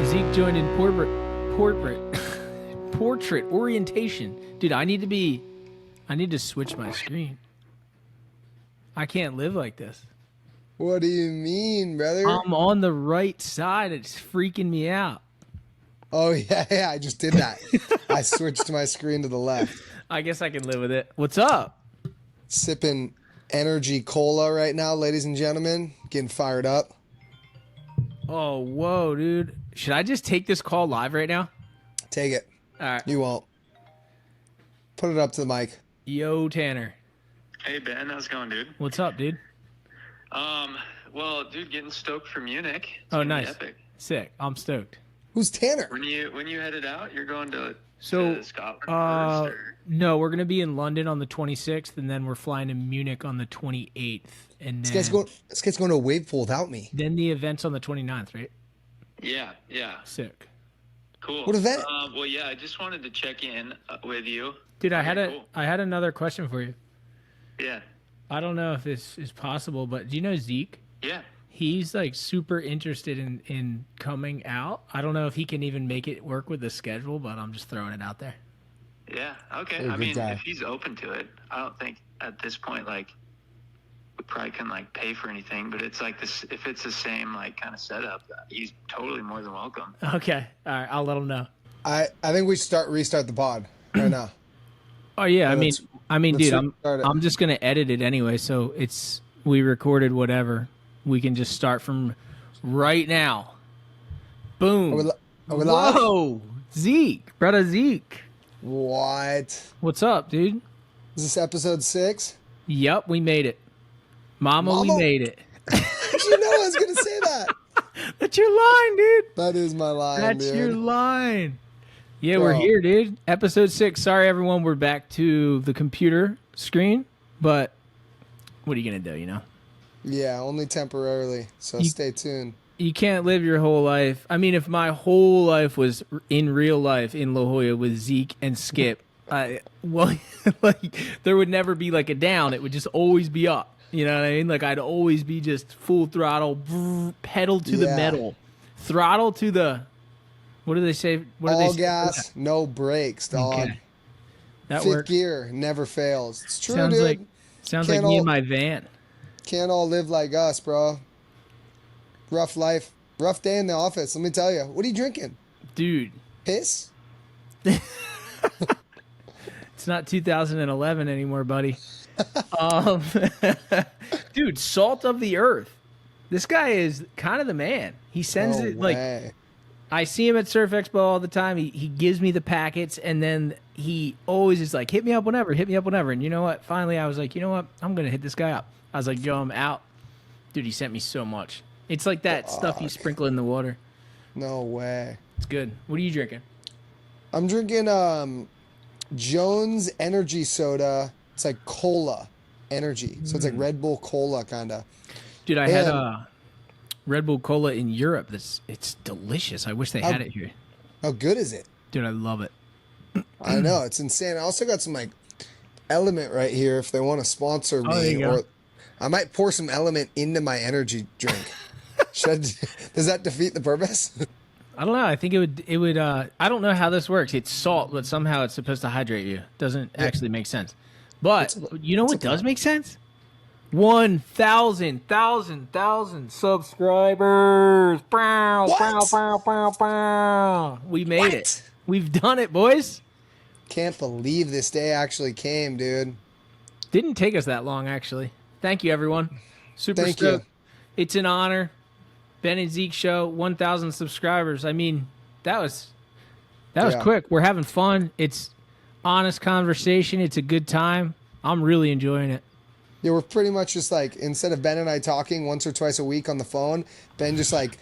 Zeke joined in portrait orientation. Dude, I need to switch my screen. I can't live like this. What do you mean, brother? I'm on the right side. It's freaking me out. Oh, yeah, I just did that. I switched my screen to the left. I guess I can live with it. What's up? Sipping energy cola right now, ladies and gentlemen. Getting fired up. Oh, whoa, dude. Should I just take this call live right now? Take it. All right. You won't. Put it up to the mic. Yo, Tanner. Hey Ben, how's it going, dude? What's up, dude? Well, dude, getting stoked for Munich. It's Oh, gonna be nice. epic. Sick. I'm stoked. Who's Tanner? When you headed out, you're going to Scotland first, or? No, we're gonna be in London on the 26th, and then we're flying to Munich on the 28th, and This then guy's going to a wave pool without me. then the event's on the 29th, right? Yeah. Sick. Cool. What event? Well, yeah, I just wanted to check in with you. Dude, I Okay, had another question for you. Yeah. I don't know if this is possible, but do you know Zeke? Yeah. He's like super interested in coming out. I don't know if he can even make it work with the schedule, but I'm just throwing it out there. Yeah. Okay. You're a I good mean, guy. if he's open to it, I don't think at this point, like, we probably can like pay for anything, but it's like this. If it's the same like kind of setup, he's totally more than welcome. Okay. All right. I'll let him know. I think we should restart the pod right now. Oh yeah. Let's Dude, restart it. I'm just gonna edit it anyway. So we recorded whatever. We can just start from right now. Boom. Are we live? Whoa, Zeke, brother Zeke. What? What's up, dude? Is this episode 6? Yep, we made it. Mama, we Mama? made it. You know I was going to say that. That's your line, dude. That is my line, That's dude. your line. Yeah, we're Bro. here, dude. Episode 6. Sorry, everyone. We're back to the computer screen, but what are you going to do, you know? Yeah, only temporarily. So stay tuned. You can't live your whole life. I mean, if my whole life was in real life in La Jolla with Zeke and Skip, like there would never be like a down. It would just always be up. You know what I mean? Like I'd always be just full throttle, pedal to the Yeah. metal, throttle to the. What do they say? What do they All say? gas, no brakes, dog. Okay. That Fifth works. gear never fails. It's true, Sounds dude. like Can't me all- and my van. Can't all live like us, bro. Rough life. Rough day in the office, let me tell you. What are you drinking? Dude, Piss? it's not 2011 anymore, buddy. um, dude, salt of the earth. This guy is kind of the man. He sends No it like way. I see him at Surf Expo all the time. He gives me the packets, and then he always is like, hit me up whenever. And you know what? Finally, I was like, you know what? I'm going to hit this guy up. I was like, yo, I'm out. Dude, he sent me so much. It's like that stuff you sprinkle in the water. No way. It's good. What are you drinking? I'm drinking Jones Energy Soda. It's like cola energy. So it's like Red Bull Cola kind of. Dude, I had Red Bull Cola in Europe. It's delicious. I wish they had it here. How good is it? Dude, I love it. I know, it's insane. I also got some like Element right here if they want to sponsor Oh, there me. you go. Or I might pour some Element into my energy drink. Does that defeat the purpose? I don't know. I think it would I don't know how this works. It's salt, but somehow it's supposed to hydrate you. Doesn't actually make sense. But you know what does make sense? 1,000 subscribers. Bow, bow, bow, bow, bow. We made it. We've done it, boys. Can't believe this day actually came, dude. Didn't take us that long, actually. Thank you, everyone. Super Thank stoked. you. It's an honor. Ben and Zeke show, 1,000 subscribers. I mean, that was Yeah. quick. We're having fun. It's honest conversation. It's a good time. I'm really enjoying it. Yeah, we're pretty much just like, instead of Ben and I talking once or twice a week on the phone, Ben just like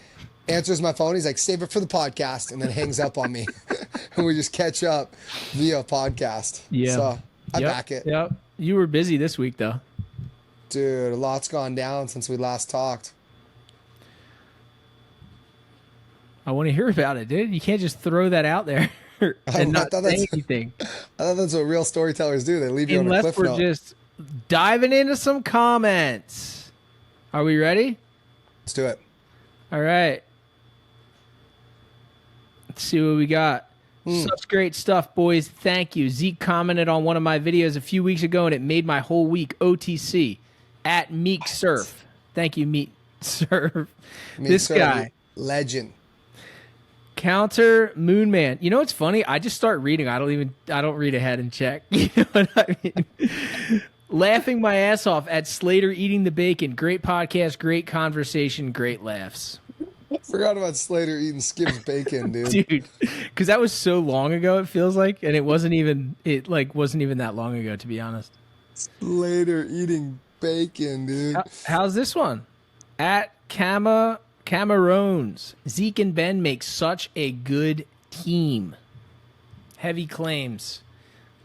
answers my phone. He's like, save it for the podcast, and then hangs up on me. And we just catch up via podcast. Yeah. So I Yep, back it. Yep. You were busy this week, though. Dude, a lot's gone down since we last talked. I want to hear about it, dude. You can't just throw that out there and not thought say that's- anything. I thought that's what real storytellers do. They leave you on a Unless cliff we're note. just diving into some comments. Are we ready? Let's do it. All right. Let's see what we got. Such great stuff, boys. Thank you. Zeke commented on one of my videos a few weeks ago, and it made my whole week. OTC at Meek Surf. Thank you, Meek Surf. This guy, legend. Counter Moonman. You know what's funny? I just start reading. I don't read ahead and check. You know what I mean? Laughing my ass off at Slater eating the bacon. Great podcast, great conversation, great laughs. Forgot about Slater eating Skip's bacon, dude. Dude, because that was so long ago. It feels like, and it wasn't even that long ago, to be honest. Slater eating bacon, dude. How's this one? At Camarones. Zeke and Ben make such a good team. Heavy claims.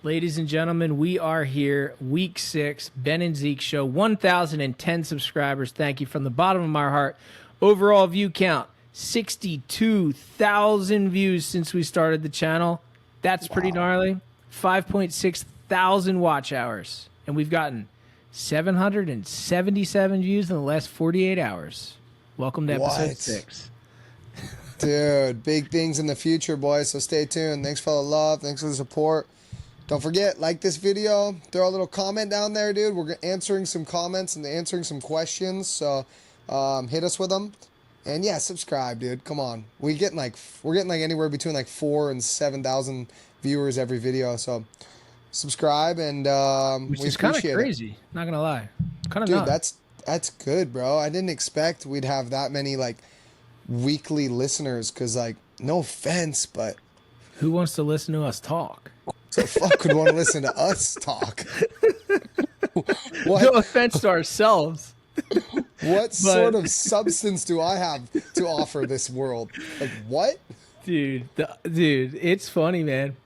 Ladies and gentlemen, we are here. Week 6, Ben and Zeke show. 1,010 subscribers. Thank you from the bottom of my heart. Overall view count, 62,000 views since we started the channel. That's pretty gnarly. 5.6 thousand watch hours. And we've gotten 777 views in the last 48 hours. Welcome to episode 6. Dude, big things in the future, boys, so stay tuned. Thanks for the love. Thanks for the support. Don't forget, like this video. Throw a little comment down there, dude. We're answering some comments and answering some questions, so hit us with them. And yeah, subscribe, dude. Come on. We're getting like anywhere between like 4,000 and 7,000 viewers every video, so subscribe, and which we is kind of appreciate crazy. it. Not gonna lie, kind of. Dude, that's good, bro. I didn't expect we'd have that many like weekly listeners, because like, no offense, but who wants to listen to us talk? the fuck would want to listen to us talk? What? No offense to ourselves. What sort of substance do I have to offer this world? Like, what? Dude, it's funny, man.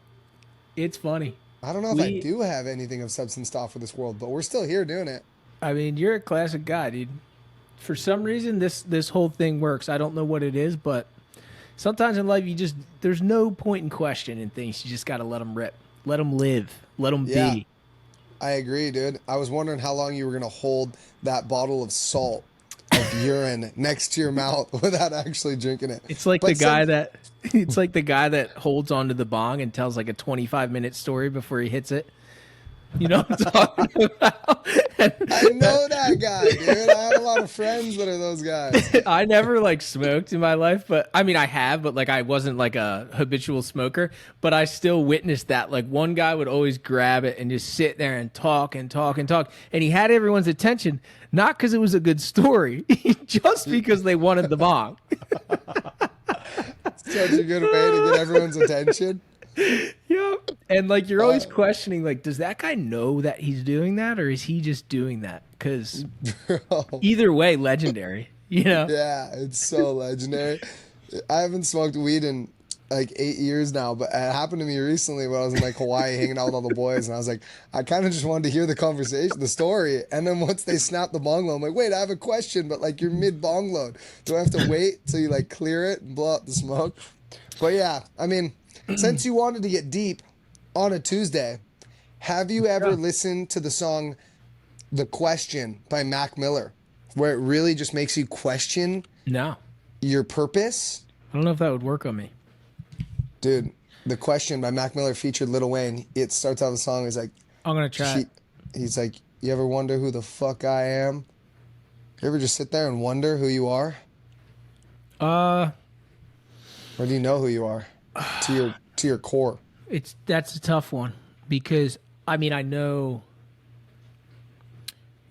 It's funny. I don't know if I do have anything of substance to offer this world, but we're still here doing it. I mean, you're a classic guy, dude. For some reason, this whole thing works. I don't know what it is, but sometimes in life, there's no point in questioning things. You just got to let them rip. Let them live. Let them be. I agree, dude. I was wondering how long you were going to hold that bottle of salt, of urine, next to your mouth without actually drinking it. It's like the guy that holds onto the bong and tells like a 25-minute story before he hits it. You know what I'm talking about? I know that guy, dude. I have a lot of friends that are those guys. I never like smoked in my life, but I mean I have, but like I wasn't like a habitual smoker, but I still witnessed that. Like one guy would always grab it and just sit there and talk and talk and talk, and he had everyone's attention, not because it was a good story, just because they wanted the bong. Such a good way to get everyone's attention. Yep. And like you're always questioning, like, does that guy know that he's doing that, or is he just doing that? Because either way, legendary. You know? Yeah, it's so legendary. I haven't smoked weed in like 8 years now, but it happened to me recently when I was in like Hawaii hanging out with all the boys, and I was like, I kind of just wanted to hear the conversation, the story, and then once they snapped the bong load, I'm like, wait, I have a question, but like you're mid bong load. Do I have to wait till you like clear it and blow up the smoke? But yeah, I mean, since you wanted to get deep on a Tuesday, have you ever listened to the song The Question by Mac Miller, where it really just makes you question your purpose? I don't know if that would work on me. Dude, The Question by Mac Miller featured Lil Wayne. It starts out the song, he's like, I'm going to try it. He's like, you ever wonder who the fuck I am? You ever just sit there and wonder who you are? Or do you know who you are? To your core. That's a tough one, because I mean I know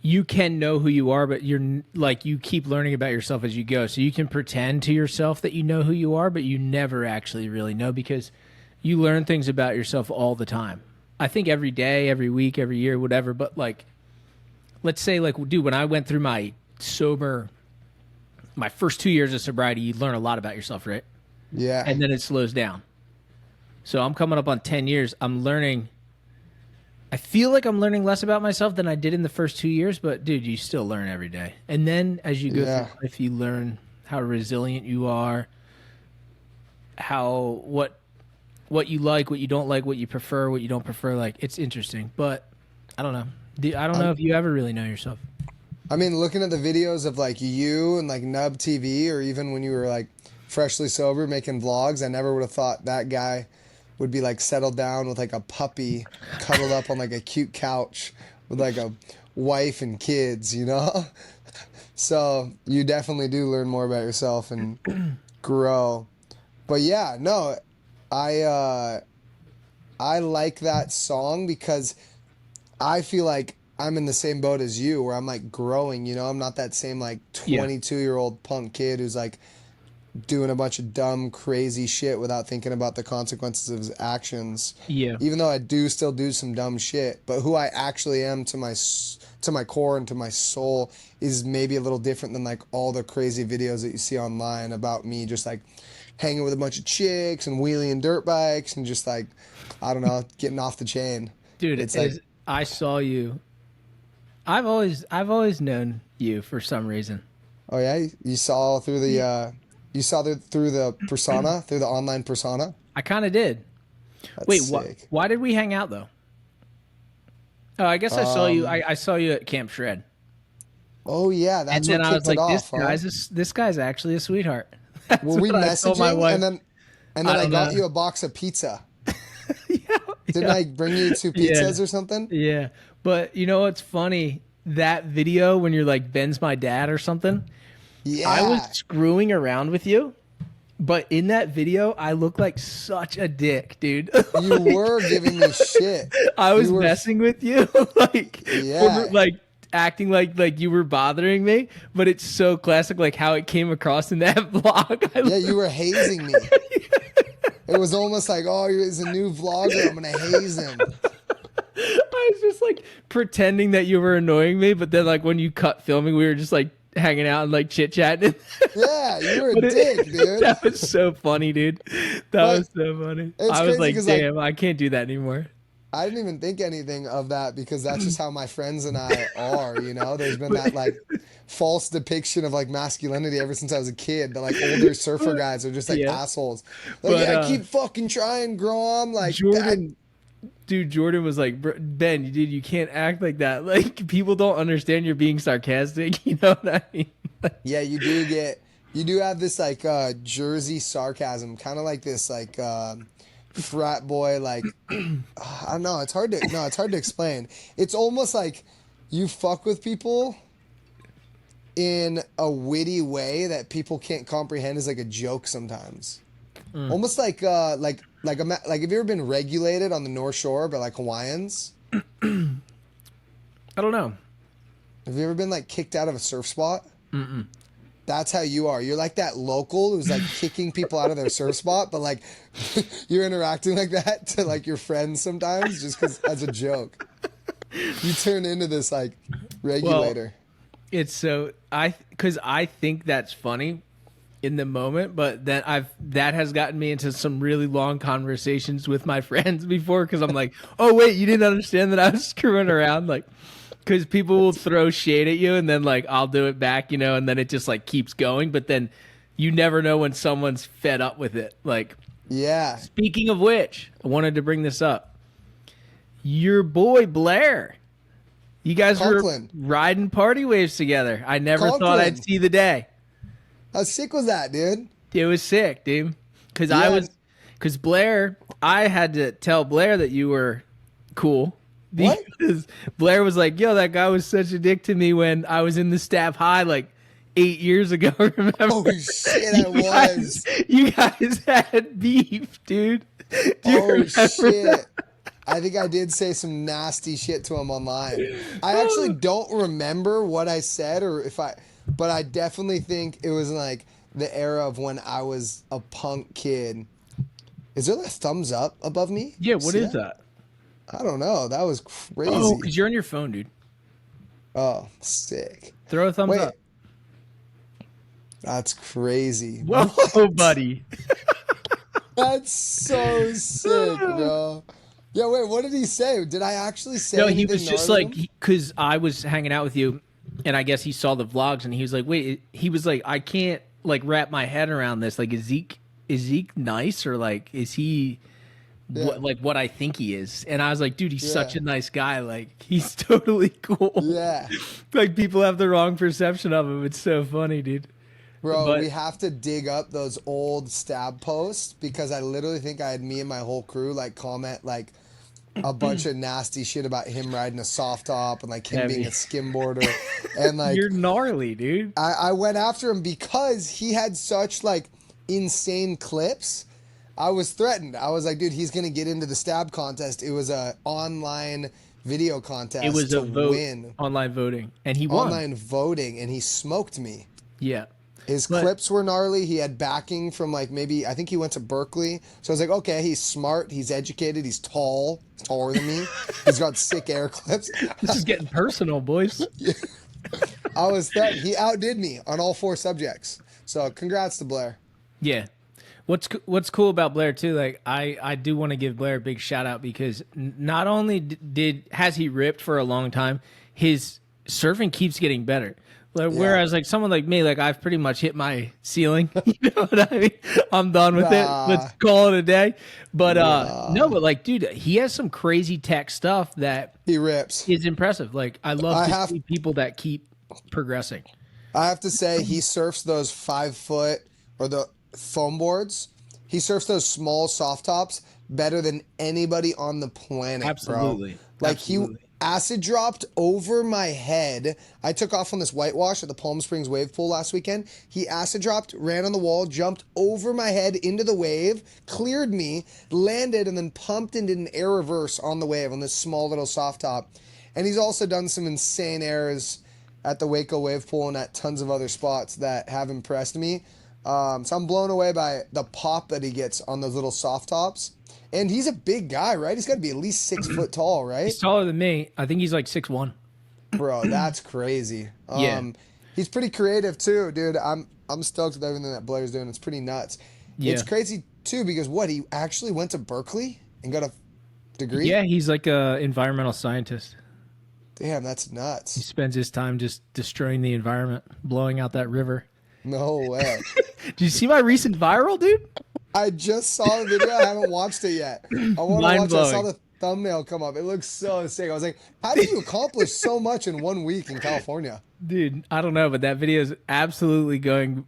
you can know who you are, but you're like you keep learning about yourself as you go. So you can pretend to yourself that you know who you are, but you never actually really know, because you learn things about yourself all the time. I think every day, every week, every year, whatever. But like, let's say like, dude, when I went through my first 2 years of sobriety, you learn a lot about yourself, right? Yeah. And then it slows down. So I'm coming up on 10 years. I'm learning. I feel like I'm learning less about myself than I did in the first 2 years, but dude, you still learn every day. And then as you go through life, you learn how resilient you are, what you like, what you don't like, what you prefer, what you don't prefer. Like, it's interesting, but I don't know. I don't know if you ever really know yourself. I mean, looking at the videos of like you and like Nub TV, or even when you were like freshly sober, making vlogs. I never would have thought that guy would be like settled down with like a puppy, cuddled up on like a cute couch with like a wife and kids, you know? So you definitely do learn more about yourself and grow. But yeah, no, I like that song because I feel like I'm in the same boat as you where I'm like growing, you know? I'm not that same like 22-year-old punk kid who's like doing a bunch of dumb, crazy shit without thinking about the consequences of his actions. Yeah. Even though I do still do some dumb shit, but who I actually am to my core and to my soul is maybe a little different than like all the crazy videos that you see online about me just like hanging with a bunch of chicks and wheeling dirt bikes and just like, I don't know, getting off the chain. Dude, It's like, I saw you. I've always known you for some reason. oh yeah, you saw through the through the persona, through the online persona. I kind of did. That's Wait, sick. why did we hang out though? Oh, I guess I saw you. I saw you at Camp Shred. Oh yeah, And that's then what I was kicked it like, off. this guy's actually a sweetheart. That's Were we what I told my messaging wife. and then I don't got know. you a box of pizza. Yeah, Didn't I bring you 2 pizzas or something? yeah. But you know what's funny? That video when you're like, Ben's my dad or something. Yeah. I was screwing around with you, but in that video, I look like such a dick, dude. You were giving me shit. I was You were- messing with you, like, Yeah. like acting like you were bothering me. But it's so classic, like how it came across in that vlog. Yeah, you were hazing me. It was almost like, oh, he's a new vlogger. I'm gonna haze him. I was just like pretending that you were annoying me, but then like when you cut filming, we were just like hanging out and like chit chatting. Yeah, you were a dick, dude. That was so funny, dude. That was so funny. it's I was crazy like, 'cause, like, damn, I can't do that anymore. I didn't even think anything of that because that's just how my friends and I are, you know? There's been that like false depiction of like masculinity ever since I was a kid. The like older surfer guys are just like Yeah. assholes. Like, But, yeah, keep fucking trying, Grom. Like, Jordan was like, Ben, dude, you can't act like that. Like, people don't understand you're being sarcastic. You know what I mean? yeah, you do have this like Jersey sarcasm, kind of like this like frat boy, like I don't know. It's hard to explain. It's almost like you fuck with people in a witty way that people can't comprehend as like a joke sometimes. Almost like have you ever been regulated on the North Shore by like Hawaiians? I don't know. Have you ever been like kicked out of a surf spot? That's how you are. You're like that local who's like kicking people out of their surf spot, but like you're interacting like that to like your friends sometimes just because as a joke. You turn into this like regulator. Well, it's so because I think that's funny in the moment, but then that has gotten me into some really long conversations with my friends before because I'm like, oh wait, you didn't understand that I was screwing around, like. Because people will throw shade at you and then like I'll do it back, you know, and then it just like keeps going. But then you never know when someone's fed up with it. Like, Yeah. speaking of which, I wanted to bring this up. Your boy Blair, you guys Conklin. were riding party waves together. I never thought Conklin. I'd see the day. How sick was that, dude? It was sick, dude. Because Yeah. because Blair, I had to tell Blair that you were cool. What? Because Blair was like, yo, that guy was such a dick to me when I was in the Staff High like 8 years ago, remember? Oh shit, I was. You guys had beef, dude. Do you Oh remember? shit. I think I did say some nasty shit to him online. I actually don't remember what I said but I definitely think it was like the era of when I was a punk kid. Is there a thumbs up above me? Yeah, what See is that? I don't know. That was crazy. Oh, because you're on your phone, dude. Oh, sick. Throw a thumbs Wait. up. That's crazy. Whoa, buddy. That's so sick, bro. Yeah, wait, what did he say? Did I actually say No, he anything was just gnarly like, to him? because I was hanging out with you, and I guess he saw the vlogs, and he was like, wait, he was like, I can't like wrap my head around this. Like, is Zeke nice, or like, is he what I think he is? And I was like, dude, he's such a nice guy. Like, he's totally cool. Yeah. Like, people have the wrong perception of him. It's so funny, dude. Bro, we But have to dig up those old stab posts because I literally think I had me and my whole crew like comment like a bunch of nasty shit about him riding a soft top and like him being a heavy. skimboarder. And like You're gnarly, dude. I went after him because he had such like insane clips. I was threatened. I was like, dude, he's gonna get into the stab contest. It was a online video contest It was to a vote, win online voting, and he won. online voting, and he smoked me. Yeah. His But- clips were gnarly. He had backing from like maybe I think he went to Berkeley. So I was like, okay, he's smart, he's educated, he's tall, he's taller than me. He's got sick air clips. This is getting personal, boys. I was threatened. He outdid me on all 4 subjects. So congrats to Blair. Yeah. What's cool about Blair too? Like I do want to give Blair a big shout out because not only has he ripped for a long time, his surfing keeps getting better. Like, Yeah. whereas like someone like me, like I've pretty much hit my ceiling. You know what I mean? I'm done with it. Let's call it a day. But no, but like, dude, he has some crazy tech stuff that He rips. is impressive. Like I love to have- see people that keep progressing. I have to say, he surfs those 5-foot or the foam boards. He surfs those small soft tops better than anybody on the planet, Absolutely. bro. Like Absolutely. he acid dropped over my head. I took off on this whitewash at the Palm Springs wave pool last weekend. He acid dropped, ran on the wall, jumped over my head into the wave, cleared me, landed, and then pumped and did an air reverse on the wave on this small little soft top. And he's also done some insane airs at the Waco wave pool and at tons of other spots that have impressed me. So I'm blown away by the pop that he gets on those little soft tops. And he's a big guy, right? He's got to be at least 6 foot tall, right? He's taller than me. I think he's like 6'1". Bro, that's crazy. Yeah. He's pretty creative too, dude. I'm stoked with everything that Blair's doing. It's pretty nuts. Yeah. It's crazy too because he actually went to Berkeley and got a degree? Yeah, he's like a environmental scientist. Damn, that's He nuts. spends his time just destroying the environment, blowing out that river. No way. Did you see my recent viral, dude? I just saw the video. I haven't watched it yet. I want to watch it. I Mind-blowing. saw the thumbnail come up. It looks so sick. I was like, how did you accomplish so much in 1 week in California? Dude, I don't know, but that video is absolutely going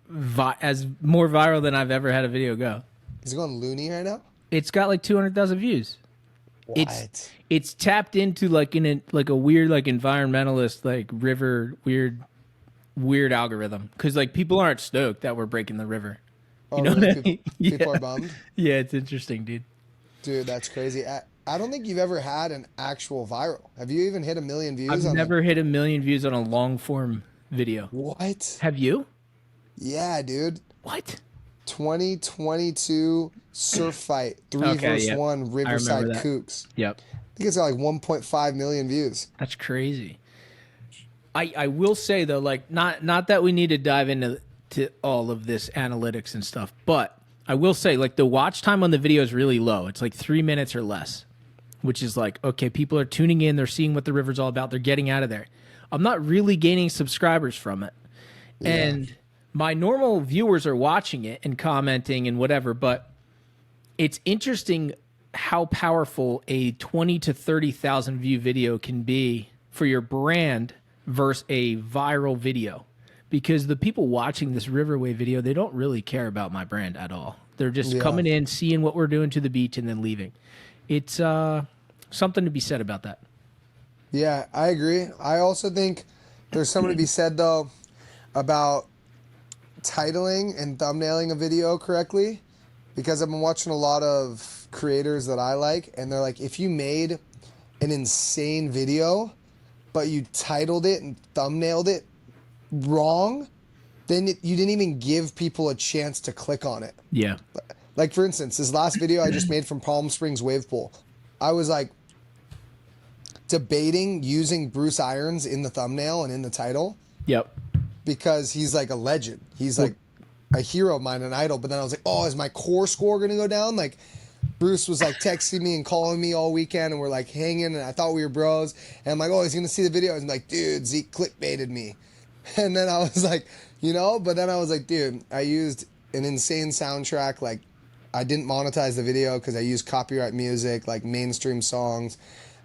as more viral than I've ever had a video go. Is it going loony right now? It's got like 200,000 views. What? It's tapped into like a weird like environmentalist like river weird algorithm because like people aren't stoked that we're breaking the river. Oh, know really? what I mean? People Yeah. are bummed? Yeah, it's interesting, dude. Dude, that's crazy. I don't think you've ever had an actual viral. Have you even hit 1 million views I've on never hit 1 million views on a long form video. What? Have you? Yeah, dude. What? 2022 surf fight, 3 Okay, versus yep. 1 Riverside that. Kooks. Yep. I think it's got like 1.5 million views. That's crazy. I will say though, like not that we need to dive into all of this analytics and stuff, but I will say like the watch time on the video is really low. It's like 3 minutes or less, which is like, okay, people are tuning in, they're seeing what the river's all about, they're getting out of there. I'm not really gaining subscribers from it. Yeah. And my normal viewers are watching it and commenting and whatever, but it's interesting how powerful a 20 to 30,000 view video can be for your brand versus a viral video. Because the people watching this Riverway video, they don't really care about my brand at all. They're just coming in, seeing what we're doing to the beach, and then leaving. It's something to be said about that. Yeah, I agree. I also think there's something to be said, though, about titling and thumbnailing a video correctly. Because I've been watching a lot of creators that I like, and they're like, if you made an insane video, but you titled it and thumbnailed it wrong, then you didn't even give people a chance to click on it. Yeah. Like, for instance, this last video I just made from Palm Springs Wave Pool, I was like debating using Bruce Irons in the thumbnail and in the title Yep. because he's like a legend. He's like a hero of mine, an idol. But then I was like, oh, is my core score going to go down? Like, Bruce was like texting me and calling me all weekend, and we're like hanging, and I thought we were bros. And I'm like, oh, he's going to see the video. I'm like, dude, Zeke clickbaited me. And then I was like, but then I was like, dude, I used an insane soundtrack. Like, I didn't monetize the video because I used copyright music, like mainstream songs.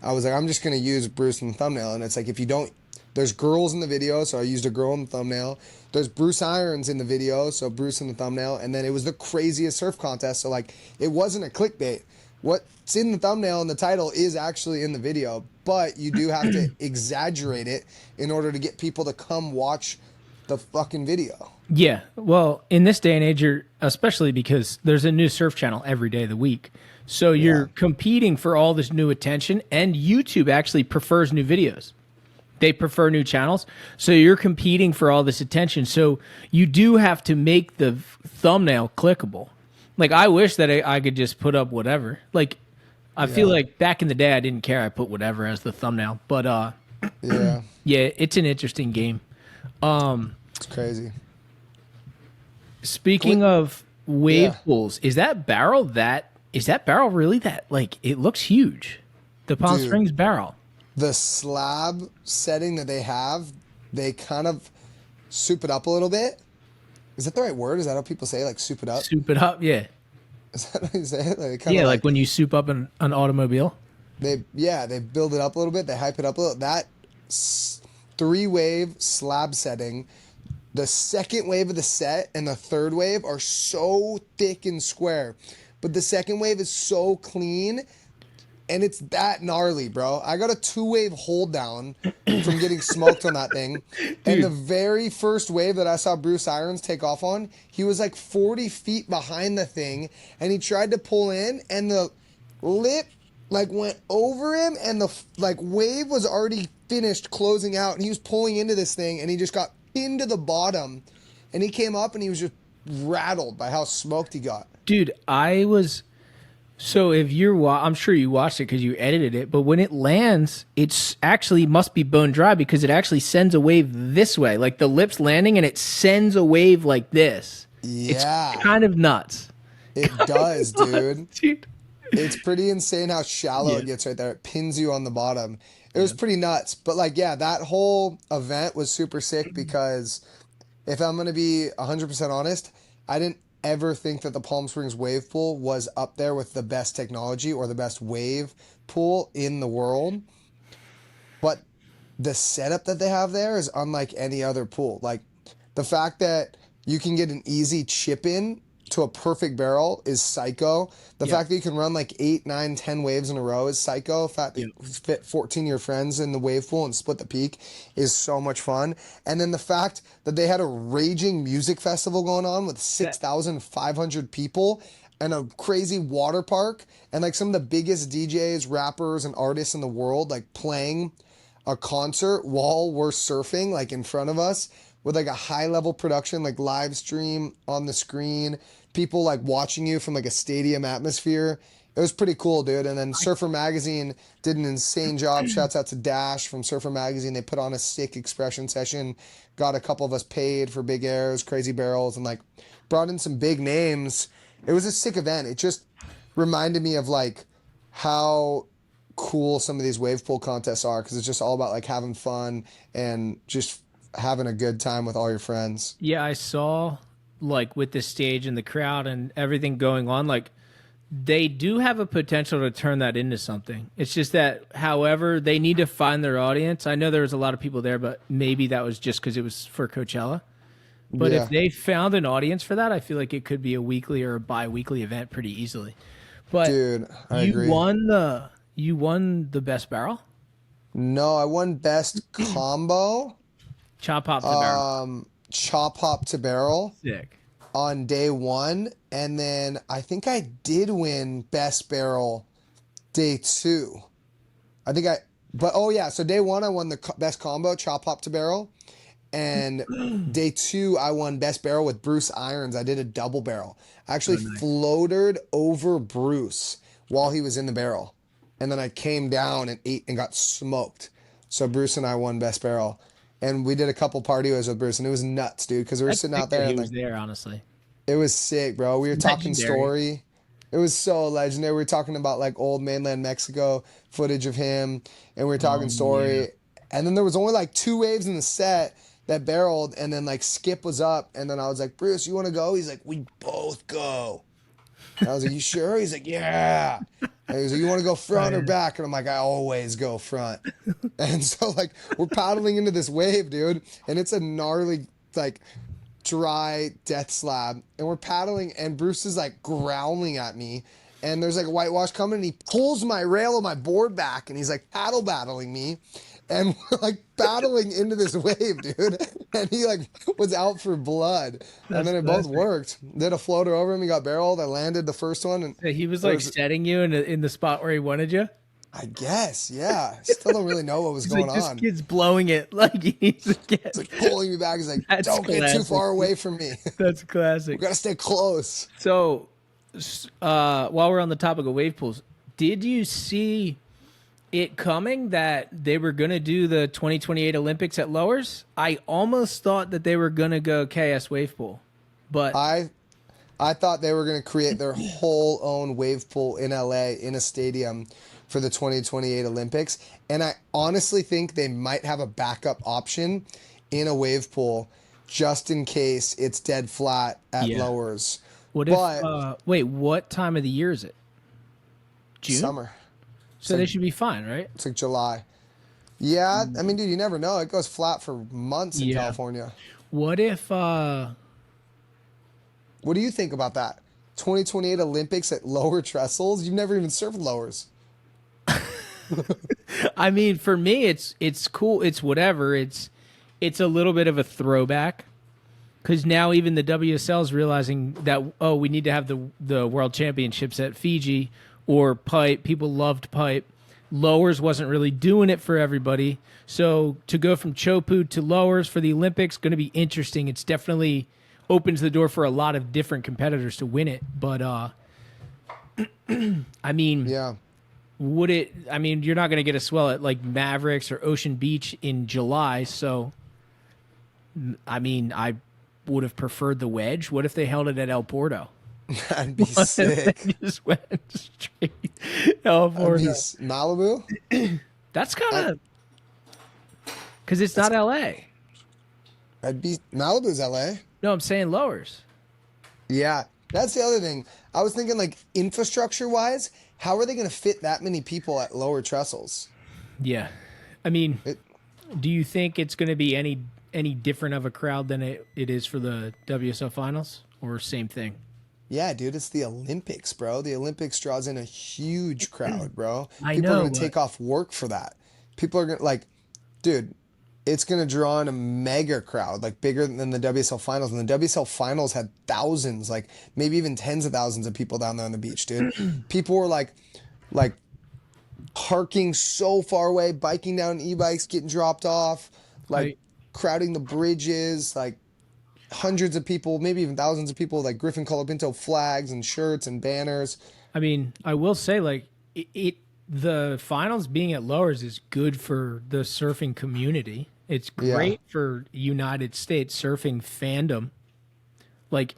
I was like, I'm just going to use Bruce in the thumbnail. And it's like, if you don't There's girls in the video, so I used a girl in the thumbnail. There's Bruce Irons in the video, so Bruce in the thumbnail. And then it was the craziest surf contest, so like it wasn't a clickbait. What's in the thumbnail and the title is actually in the video, but you do have to exaggerate it in order to get people to come watch the fucking video. Yeah. Well, in this day and age, especially because there's a new surf channel every day of the week. So you're competing for all this new attention, and YouTube actually prefers new videos. They prefer new channels. So you're competing for all this attention. So you do have to make the thumbnail clickable. Like, I wish that I could just put up whatever. Like, I feel like back in the day, I didn't care. I put whatever as the thumbnail. But, yeah, it's an interesting game. It's crazy. Speaking of wave pools, is that barrel really that, like, it looks huge? The Palm Springs barrel. The slab setting that they have, they kind of soup it up a little bit. Is that the right word? Is that how people say, like, soup it up? Soup it up, yeah. Is that how you say it? Like when you soup up an automobile. They build it up a little bit. They hype it up a little. That 3-wave slab setting, the second wave of the set and the third wave are so thick and square. But the second wave is so clean, and it's that gnarly, bro. I got a 2-wave hold down from getting smoked on that thing. Dude. And the very first wave that I saw Bruce Irons take off on, he was like 40 feet behind the thing, and he tried to pull in, and the lip like went over him, and the like wave was already finished closing out, and he was pulling into this thing, and he just got into the bottom, and he came up, and he was just rattled by how smoked he got. Dude, so if I'm sure you watched it because you edited it, but when it lands, it's actually must be bone dry because it actually sends a wave this way, like the lip's landing, and it sends a wave like this. Yeah. It's kind of nuts. It does, dude. Dude. It's pretty insane how shallow it gets right there. It pins you on the bottom. It was pretty nuts. But, like, yeah, that whole event was super sick because if I'm going to be 100% honest, I didn't ever think that the Palm Springs wave pool was up there with the best technology or the best wave pool in the world. But the setup that they have there is unlike any other pool. Like, the fact that you can get an easy chip in to a perfect barrel is psycho. The fact that you can run like 8, 9, 10 waves in a row is psycho. The fact that you fit 14 of your friends in the wave pool and split the peak is so much fun. And then the fact that they had a raging music festival going on with 6,500 people and a crazy water park and like some of the biggest DJs, rappers, and artists in the world like playing a concert while we're surfing like in front of us with like a high level production, like live stream on the screen, people like watching you from like a stadium atmosphere. It was pretty cool, dude. And then Surfer Magazine did an insane job. Shouts out to Dash from Surfer Magazine. They put on a sick expression session, got a couple of us paid for big airs, crazy barrels, and like brought in some big names. It was a sick event. It just reminded me of like how cool some of these wave pool contests are, because it's just all about like having fun and just having a good time with all your friends. Yeah, I saw like with the stage and the crowd and everything going on, like they do have a potential to turn that into something. It's just that, however, they need to find their audience. I know there was a lot of people there, but maybe that was just because it was for Coachella. But if they found an audience for that, I feel like it could be a weekly or a bi-weekly event pretty easily. But dude, I agree. You won the best barrel? No, I won best combo. Chop hop to barrel. Chop hop to barrel. Sick. On day one, and then I think I did win best barrel day 2. So day 1 I won the best combo, chop hop to barrel, and day 2 I won best barrel with Bruce Irons. I did a double barrel. I actually floated over Bruce while he was in the barrel, and then I came down and ate and got smoked. So Bruce and I won best barrel. And we did a couple party waves with Bruce, and it was nuts, dude, because we were sitting out there. He was there, honestly. It was sick, bro. We were talking story. It was so legendary. We were talking about, like, old mainland Mexico footage of him, and we were talking story. Yeah. And then there was only, like, 2 waves in the set that barreled, and then, like, Skip was up, and then I was like, Bruce, you want to go? He's like, we both go. And I was like, you sure? He's like, yeah. And he was like, you want to go front or back? And I'm like, I always go front. And so like we're paddling into this wave, dude, and it's a gnarly like dry death slab, and we're paddling, and Bruce is like growling at me, and there's like a whitewash coming, and he pulls my rail of my board back, and he's like paddle battling me, and we're like battling into this wave, dude, and he like was out for blood. And then it both worked. Did a floater over him, he got barreled, I landed the first one, and he was like setting you in the spot where he wanted you. I guess, yeah. Still don't really know what was going like, on. This kid's blowing it. Like he needs to get. It's like pulling me back. He's like, don't get too far away from me. That's classic. We gotta stay close. So, while we're on the topic of wave pools, did you see it coming that they were gonna do the 2028 Olympics at Lowers? I almost thought that they were gonna go KS wave pool, but I thought they were gonna create their whole own wave pool in LA in a stadium for the 2028 Olympics. And I honestly think they might have a backup option in a wave pool just in case it's dead flat at Lowers. What if, wait, what time of the year is it? June? Summer. So they should be fine, right? It's like July. Yeah, I mean, dude, you never know. It goes flat for months in California. What if... What do you think about that? 2028 Olympics at Lower Trestles? You've never even surfed Lowers. I mean, for me, it's cool. It's whatever. It's a little bit of a throwback because now even the WSL is realizing that, oh, we need to have the World Championships at Fiji or Pipe. People loved Pipe. Lowers wasn't really doing it for everybody. So to go from Chopu to Lowers for the Olympics, going to be interesting. It's definitely opens the door for a lot of different competitors to win it. But, I mean... Yeah. Would it? I mean, you're not going to get a swell at like Mavericks or Ocean Beach in July. So, I mean, I would have preferred the wedge. What if they held it at El Porto? That'd be sick. Just went straight El Porto. Malibu? That's kind of because it's not LA. Malibu's LA. No, I'm saying Lowers. Yeah, that's the other thing. I was thinking like infrastructure wise. How are they going to fit that many people at Lower Trestles? Yeah. I mean, do you think it's going to be any different of a crowd than it is for the WSL finals or same thing? Yeah, dude, it's the Olympics, bro. The Olympics draws in a huge crowd, bro. I People know, are going to take off work for that. People are going to, like, dude, it's going to draw in a mega crowd, like bigger than the WSL finals. And the WSL finals had thousands, like maybe even tens of thousands of people down there on the beach, dude. People were like parking so far away, biking down e-bikes, getting dropped off, like crowding the bridges, like hundreds of people, maybe even thousands of people, like Griffin Colapinto flags and shirts and banners. I mean, I will say, like, the finals being at Lowers is good for the surfing community. It's great for United States surfing fandom. Like,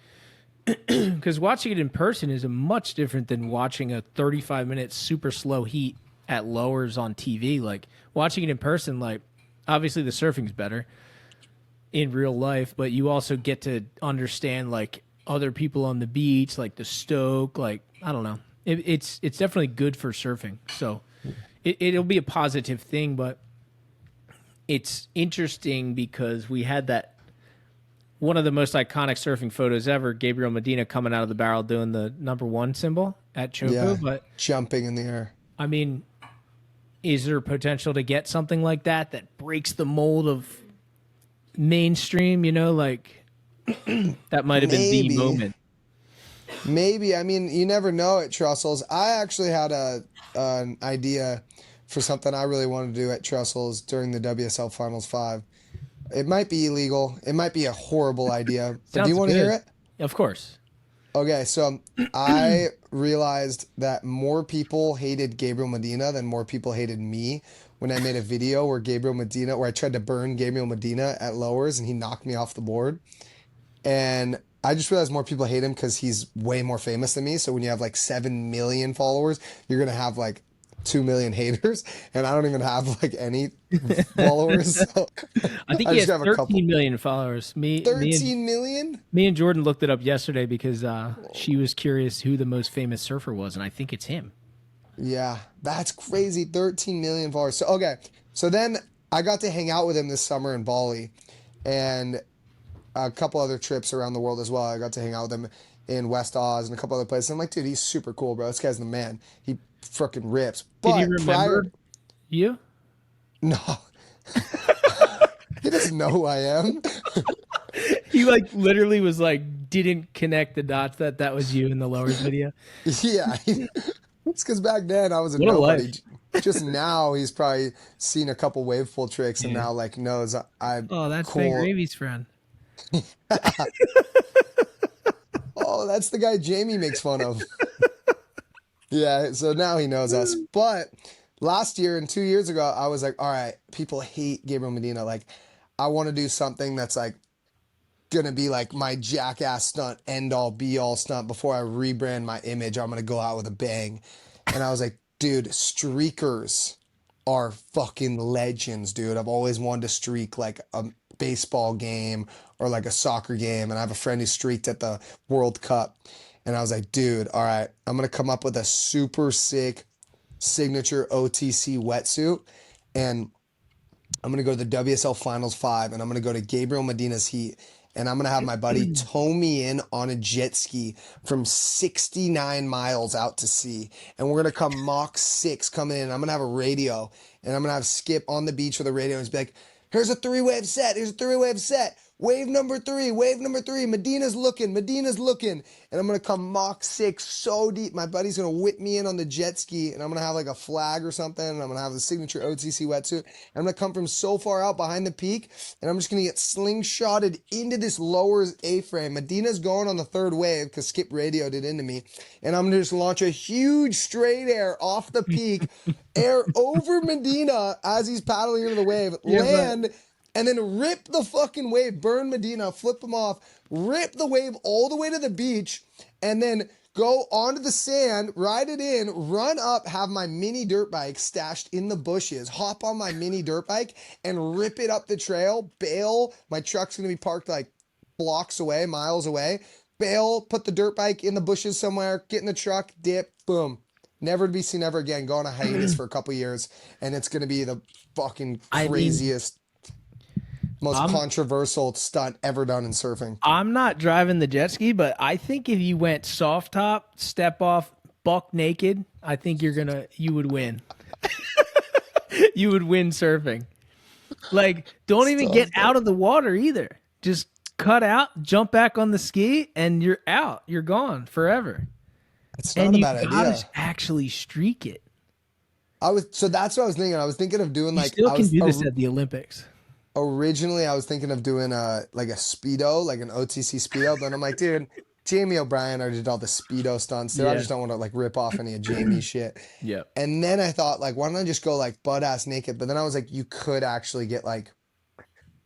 because watching it in person is much different than watching a 35-minute super slow heat at Lowers on TV. Like, watching it in person, like, obviously the surfing's better in real life, but you also get to understand, like, other people on the beach, like the Stoke, like, I don't know. It's definitely good for surfing. So it'll be a positive thing, but it's interesting because we had that one of the most iconic surfing photos ever, Gabriel Medina coming out of the barrel doing the #1 symbol at Chopu, but jumping in the air. I mean, is there potential to get something like that breaks the mold of mainstream, you know, like that might have been the moment. Maybe. I mean, you never know at Trestles. I actually had an idea for something I really wanted to do at Trestles during the WSL Finals 5. It might be illegal. It might be a horrible idea. But do you want to hear it? Of course. Okay, so I realized that more people hated Gabriel Medina than more people hated me when I made a video where I tried to burn Gabriel Medina at Lowers and he knocked me off the board. And I just realized more people hate him because he's way more famous than me. So when you have like 7 million followers, you're going to have like 2 million haters. And I don't even have like any followers. So I think he has 13 million followers. 13 million? Me and Jordan looked it up yesterday because she was curious who the most famous surfer was. And I think it's him. Yeah, that's crazy. 13 million followers. So okay, so then I got to hang out with him this summer in Bali, and a couple other trips around the world as well. I got to hang out with him in West Oz and a couple other places. I'm like, dude, he's super cool, bro. This guy's the man. He freaking rips. Did he But prior, remember you? no, he doesn't know who I am. He like literally was like didn't connect the dots that that was you in the lowers video. Yeah, it's because back then I was a What a nobody. life. Just now he's probably seen a couple wave pool tricks and Yeah. now like knows I'm Oh, that's Ben cool. Gravy's friend. Oh, that's the guy Jamie makes fun of. Yeah, so now he knows us. But last year and 2 years ago, I was like, all right, people hate Gabriel Medina. Like, I want to do something that's like gonna be like my jackass stunt, end all be all stunt before I rebrand my image. I'm gonna go out with a bang. And I was like, dude, streakers are fucking legends, dude. I've always wanted to streak like a baseball game or like a soccer game. And I have a friend who streaked at the World Cup. And I was like, dude, all right, I'm gonna come up with a super sick signature OTC wetsuit. And I'm gonna go to the WSL Finals 5 and I'm gonna go to Gabriel Medina's heat. And I'm gonna have my buddy tow me in on a jet ski from 69 miles out to sea. And we're gonna come Mach 6 coming in. I'm gonna have a radio and I'm gonna have Skip on the beach with a radio and just be like, here's a 3-wave set, here's a 3-wave set. Wave number 3, wave number 3. Medina's looking, Medina's looking. And I'm gonna come Mach 6 so deep. My buddy's gonna whip me in on the jet ski and I'm gonna have like a flag or something. And I'm gonna have the signature OTC wetsuit. And I'm gonna come from so far out behind the peak and I'm just gonna get slingshotted into this lowers A-frame. Medina's going on the third wave because Skip radioed it into me. And I'm gonna just launch a huge straight air off the peak, air over Medina as he's paddling into the wave, Yeah, land, and then rip the fucking wave, burn Medina, flip him off, rip the wave all the way to the beach, and then go onto the sand, ride it in, run up, have my mini dirt bike stashed in the bushes, hop on my mini dirt bike, and rip it up the trail, bail. My truck's going to be parked like blocks away, miles away. Bail, put the dirt bike in the bushes somewhere, get in the truck, dip, boom. Never to be seen ever again. Go on a hiatus for a couple years, and it's going to be the fucking I mean, craziest, most I'm controversial stunt ever done in surfing. I'm not driving the jet ski, but I think if you went soft top, step off, buck naked, I think you would win. You would win surfing. Like, don't even get out of the water either. Just cut out, jump back on the ski, and you're out. You're gone forever. It's not And a you bad gotta idea. actually streak it. So that's what I was thinking. I was thinking of doing You like still I can was do this at the Olympics. originally I was thinking of doing like a speedo, like an OTC speedo, but I'm like, dude, Jamie O'Brien already did all the speedo stunts. Dude, I Yeah. just don't want to like rip off any of Jamie's shit. Yeah. And then I thought like, why don't I just go like butt ass naked? But then I was like, you could actually get like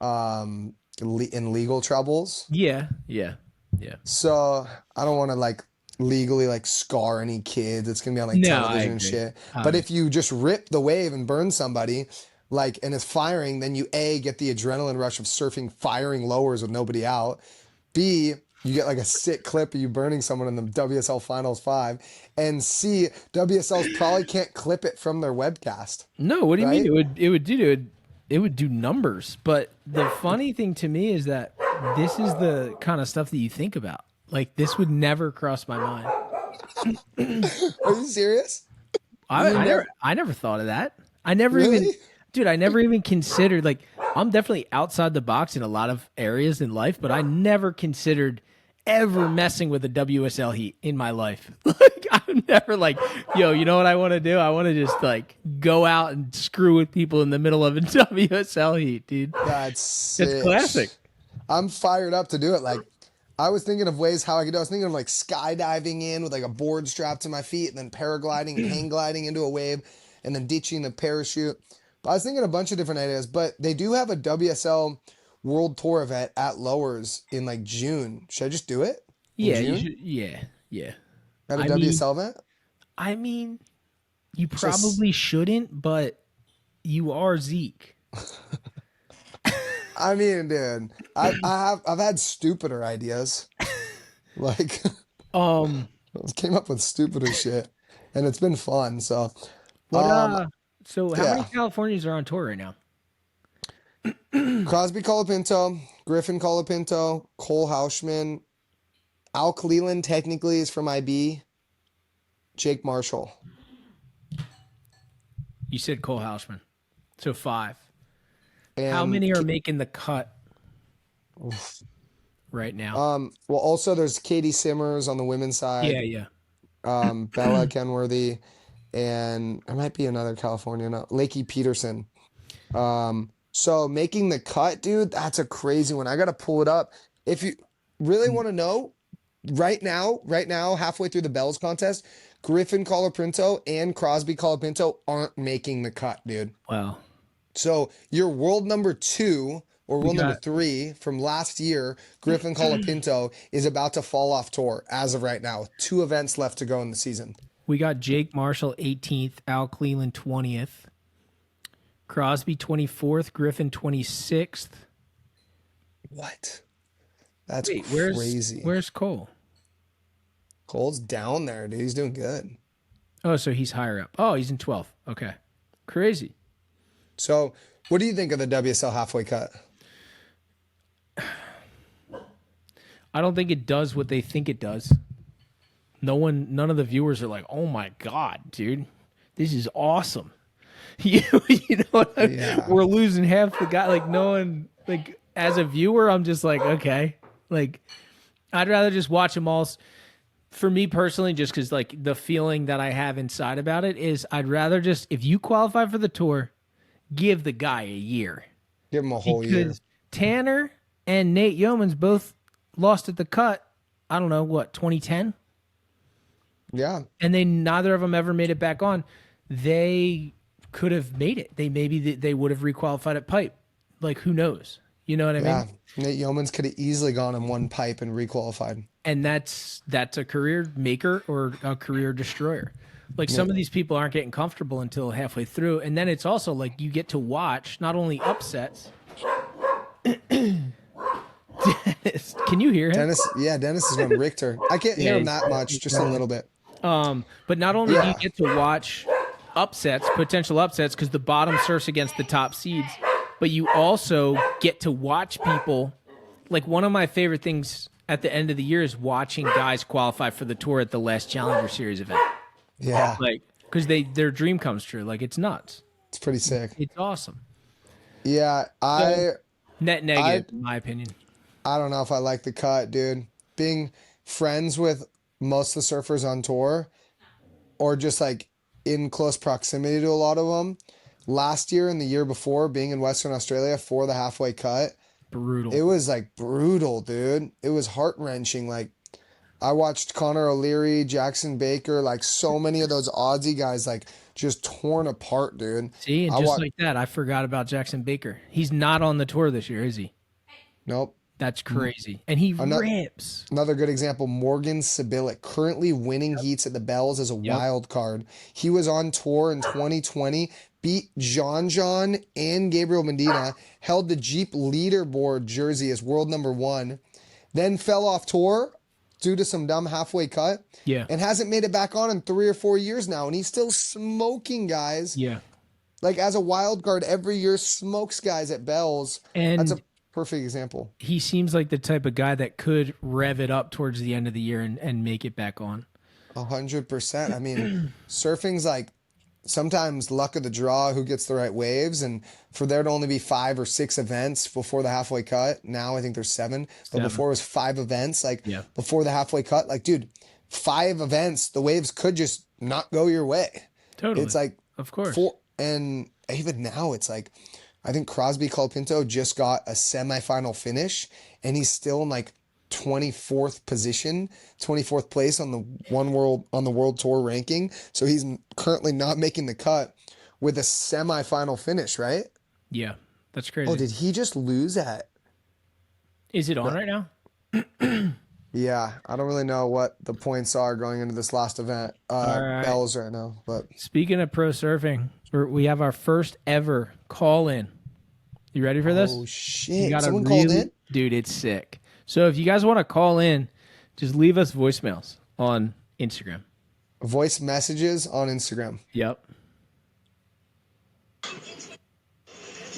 in legal troubles. Yeah. Yeah. Yeah. So I don't want to like legally like scar any kids. It's gonna be on like No, I television and agree. shit. But if you just rip the wave and burn somebody, like and it's firing, then you A, get the adrenaline rush of surfing firing lowers with nobody out. B, you get like a sick clip of you burning someone in the WSL Finals 5. And C, WSLs probably can't clip it from their webcast. No, what do you mean? Right? It would do numbers. But the funny thing to me is that this is the kind of stuff that you think about. Like, this would never cross my mind. Are you serious? I never thought of that. I never even, Really? dude, I never even considered, like, I'm definitely outside the box in a lot of areas in life, but I never considered ever messing with a WSL heat in my life. Like, I'm never like, yo, you know what I want to do? I want to just like go out and screw with people in the middle of a WSL heat, dude. That's sick. It's classic. I'm fired up to do it. Like, I was thinking of ways how I could do it. I was thinking of like skydiving in with like a board strapped to my feet and then paragliding and hang gliding into a wave and then ditching the parachute. But I was thinking a bunch of different ideas, but they do have a WSL World Tour event at Lowers in like June. Should I just do it? In Yeah, June? you should. Yeah, yeah. At a I mean- WSL event? I mean, you probably shouldn't, but you are Zeke. I mean, dude, I've had stupider ideas. Like Um, came up with stupider shit. and it's been fun. So, What um, so how many yeah, Californians are on tour right now? Crosby Colapinto, Griffin Colapinto, Cole Houshman, Al Cleland technically is from IB, Jake Marshall. You said Cole Houseman. So 5. How And many are making the cut right now? well, also there's Katie Simmers on the women's Yeah, side, yeah. Bella Kenworthy, and there might be another California, no, Lakey Peterson. So making the cut, dude, that's a crazy one. I gotta pull it up. If you really want to know, right now, halfway through the Bells contest, Griffin Colapinto and Crosby Colapinto aren't making the cut, dude. Wow. So your world number 2 or We world number got 3 from last year, Griffin Colapinto, is about to fall off tour as of right now. 2 events left to go in the season. we got Jake Marshall 18th, Al Cleland 20th, Crosby 24th, Griffin 26th. What? That's Wait, crazy. where's Cole? Cole's down there, dude. He's doing good. Oh, so he's higher up. Oh, he's in 12th. Okay. Crazy. So, what do you think of the WSL halfway cut? I don't think it does what they think it does. None of the viewers are like, "Oh my god, dude, this is awesome." You know what I mean? Yeah. We're losing half the guy. Like no one, like as a viewer, I'm just like, okay, like I'd rather just watch them all. For me personally, just because like the feeling that I have inside about it is, I'd rather just if you qualify for the tour, give the guy a year. Give him a whole year. Because Tanner and Nate Yeomans both lost at the cut. I don't know what 2010. Yeah. And they neither of them ever made it back on. They could have made it. They would have requalified at pipe. Like who knows? You know what I Yeah. mean? Nate Yeomans could have easily gone in one pipe and requalified. And that's a career maker or a career destroyer. Like some of these people aren't getting comfortable until halfway through, and then it's also like you get to watch not only upsets. Dennis, can you hear him? Dennis is on Richter. I can't hear him that much, just a little bit. But not only do you get to watch upsets, potential upsets, because the bottom surfs against the top seeds, but you also get to watch people. Like one of my favorite things at the end of the year is watching guys qualify for the tour at the last Challenger Series event. Yeah. Like because their dream comes true. Like it's nuts. It's pretty sick. It's awesome. Yeah. Net negative, in my opinion. I don't know if I like the cut, dude. Being friends with most of the surfers on tour or just like in close proximity to a lot of them. Last year and the year before, being in Western Australia for the halfway cut, Brutal. it was like brutal, dude. It was heart-wrenching. Like I watched Connor O'Leary, Jackson Baker, like so many of those Aussie guys like just torn apart, dude. See, and just like that, I forgot about Jackson Baker. He's not on the tour this year, is he? Nope. That's crazy. And he rips. Another good example, Morgan Sibilic, currently winning heats at the Bells as a wild card. He was on tour in 2020, beat John and Gabriel Medina, held the Jeep leaderboard jersey as world number 1, then fell off tour due to some dumb halfway cut. Yeah. And hasn't made it back on in 3 or 4 years now. And he's still smoking guys. Yeah. Like as a wild card every year, smokes guys at Bells. And that's a perfect example. He seems like the type of guy that could rev it up towards the end of the year and make it back on. 100%. I mean, surfing's like sometimes luck of the draw, who gets the right waves. And for there to only be 5 or 6 events before the halfway cut, now I think there's 7. But before it was 5 events, like before the halfway cut, like, dude, 5 events, the waves could just not go your way. Totally. It's like, of course. And even now it's like, I think Crosby Colapinto just got a semifinal finish and he's still in like 24th position, 24th place on the world tour ranking. So he's currently not making the cut with a semifinal finish, right? Yeah, that's crazy. Oh, did he just lose at? Is it on right now? Yeah, I don't really know what the points are going into this last event. right. Bells right now, but Speaking of pro surfing, we have our first ever call in. You ready for this? Oh shit! Someone called in? Dude, it's sick. So if you guys want to call in, just leave us voicemails on Instagram. Voice messages on Instagram. Yep.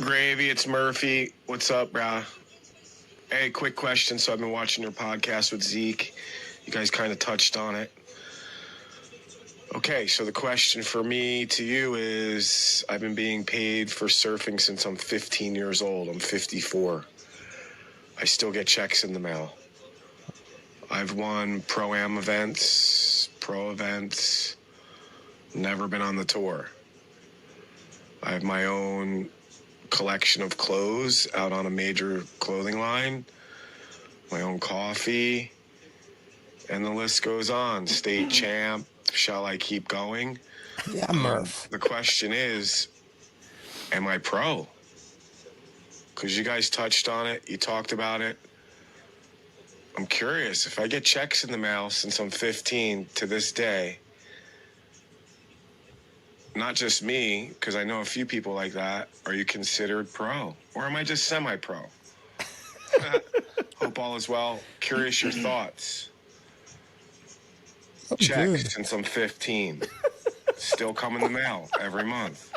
Gravy, it's Murphy. What's up, brah? Hey, quick question. So I've been watching your podcast with Zeke. You guys kind of touched on it. Okay, so the question for me to you is, I've been being paid for surfing since I'm 15 years old. I'm 54. I still get checks in the mail. I've won pro-am events, pro events, never been on the tour. I have my own collection of clothes out on a major clothing line, my own coffee, and the list goes on. State champ, shall I keep going? Yeah, Murph. The question is, am I pro? Because you guys touched on it, you talked about it. I'm curious, if I get checks in the mail since I'm 15 to this day, not just me, because I know a few people like that, are you considered pro? Or am I just semi-pro? Hope all is well. Curious your thoughts. Checks since I'm 15. Still come in the mail every month.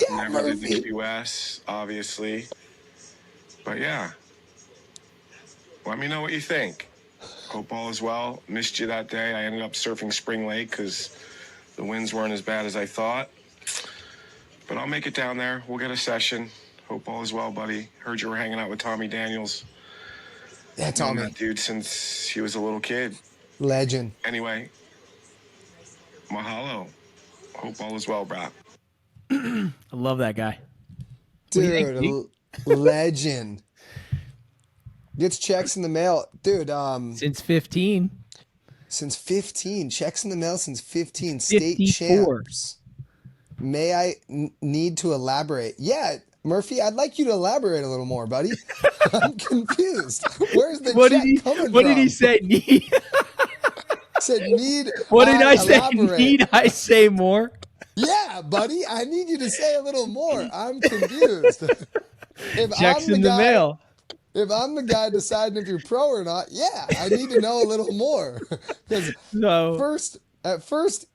Yeah, Never did Murphy. the QS, obviously. But yeah. Let me know what you think. Hope all is well. Missed you that day. I ended up surfing Spring Lake because the winds weren't as bad as I thought. But I'll make it down there. We'll get a session. Hope all is well, buddy. Heard you were hanging out with Tommy Daniels. Yeah, Known Tommy. that dude since he was a little kid. Legend. Anyway, mahalo. Hope all is well, brah. I love that guy. do you think, Dude, legend. Gets checks in the mail. Dude, Since 15. since 15. Checks in the mail since 15. State 54. champs. May I need to elaborate? Yeah, Murphy, I'd like you to elaborate a little more, buddy. I'm confused. Where's the check coming from? What did he say? Need, Said need what did I say? elaborate? Need I say more? Yeah, buddy, I need you to say a little more. I'm confused. If Checks I'm the in the guy, mail. if I'm the guy deciding if you're pro or not, yeah, I need to know a little more. Because No. at first